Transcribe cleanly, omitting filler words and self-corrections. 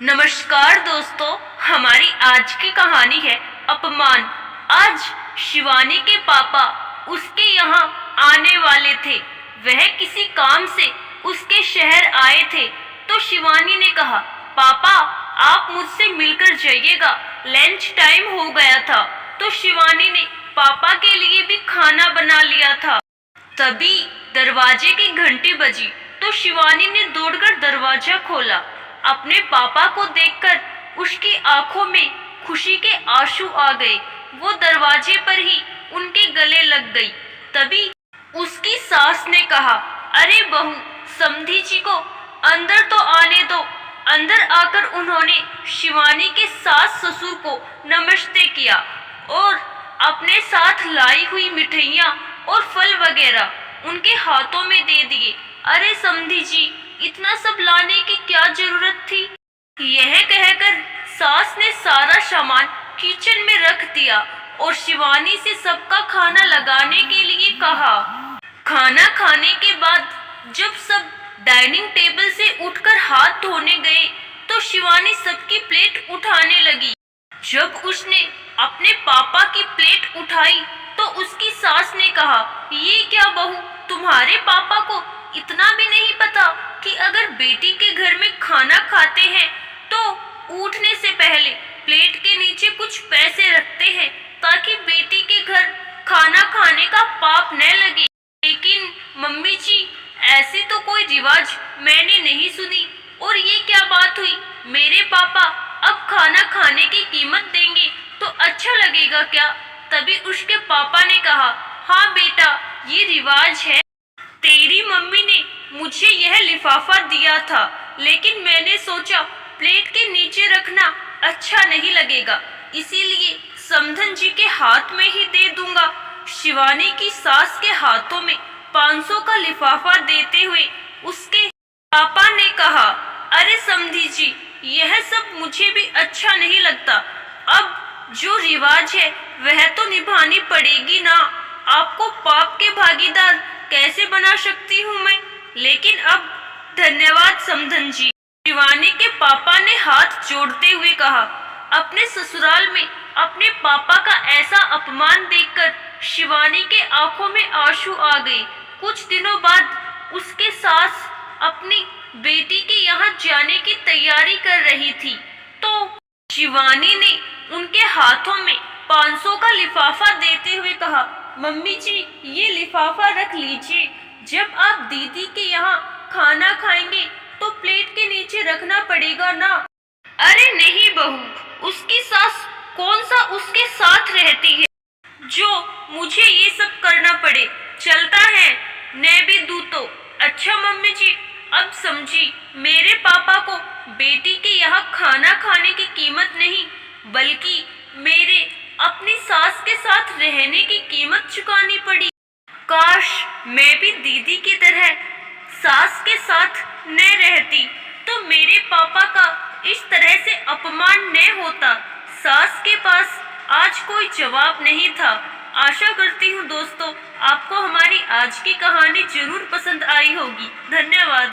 नमस्कार दोस्तों, हमारी आज की कहानी है अपमान। आज शिवानी के पापा उसके यहाँ आने वाले थे। वह किसी काम से उसके शहर आए थे। तो शिवानी ने कहा, पापा आप मुझसे मिलकर जाइएगा, लंच टाइम हो गया था। तो शिवानी ने पापा के लिए भी खाना बना लिया था। तभी दरवाजे की घंटी बजी तो शिवानी ने दौड़कर दरवाजा खोला। अपने पापा को देखकर उसकी आंखों में खुशी के आंसू आ गए। वो दरवाजे पर ही उनके गले लग गई। तभी उसकी सास ने कहा, अरे बहू, समधी जी को अंदर तो आने दो। अंदर आकर उन्होंने शिवानी के सास ससुर को नमस्ते किया और अपने साथ लाई हुई मिठाइयाँ और फल वगैरह उनके हाथों में दे दिए। अरे समधी जी, इतना सब लाने की क्या जरूरत थी? यह कहकर सास ने सारा सामान किचन में रख दिया और शिवानी से सबका खाना लगाने के लिए कहा। खाना खाने के बाद जब सब डाइनिंग टेबल से उठकर हाथ धोने गए तो शिवानी सबकी प्लेट उठाने लगी। जब उसने अपने पापा की प्लेट उठाई तो उसकी सास ने कहा, ये क्या बहू, तुम्हारे पापा को इतना भी नहीं पता कि अगर बेटी के घर में खाना खाते हैं तो उठने से पहले प्लेट के नीचे कुछ पैसे रखते हैं ताकि बेटी के घर खाना खाने का पाप न लगे। लेकिन मम्मी जी, ऐसी तो कोई रिवाज मैंने नहीं सुनी। और ये क्या बात हुई? मेरे पापा अब खाना खाने की कीमत देंगे तो अच्छा लगेगा क्या? तभी उसके पापा ने कहा, हाँ बेटा, ये रिवाज है। तेरी मम्मी ने मुझे यह लिफाफा दिया था, लेकिन मैंने सोचा प्लेट के नीचे रखना अच्छा नहीं लगेगा, इसीलिए समधन जी के हाथ में ही दे दूंगा। शिवानी की सास के हाथों में 500 का लिफाफा देते हुए उसके पापा ने कहा, अरे समधी जी, यह सब मुझे भी अच्छा नहीं लगता। अब जो रिवाज है वह तो निभानी पड़ेगी ना। आपको पाप के भागीदार कैसे बना सकती हूँ मैं? लेकिन अब धन्यवाद समधन जी। शिवानी के पापा ने हाथ जोड़ते हुए कहा। अपने ससुराल में अपने पापा का ऐसा अपमान देखकर शिवानी के आंखों में आंसू आ गए। कुछ दिनों बाद उसके सास अपनी बेटी के यहाँ जाने की तैयारी कर रही थी तो शिवानी ने उनके हाथों में 500 का लिफाफा देते हुए कहा, मम्मी जी, ये लिफाफा रख लीजिए। जब आप दीदी के यहाँ खाना खाएंगे तो प्लेट के नीचे रखना पड़ेगा ना। अरे नहीं बहू, उसकी सास कौन सा उसके साथ रहती है जो मुझे ये सब करना पड़े? चलता है, मैं भी दूँ तो। अच्छा मम्मी जी, अब समझी। मेरे पापा को बेटी के यहाँ खाना खाने की कीमत नहीं, बल्कि मेरे अपनी सास के साथ रहने की कीमत चुकानी पड़ी। काश मैं भी दीदी की तरह सास के साथ न रहती तो मेरे पापा का इस तरह से अपमान न होता। सास के पास आज कोई जवाब नहीं था। आशा करती हूँ दोस्तों, आपको हमारी आज की कहानी जरूर पसंद आई होगी। धन्यवाद।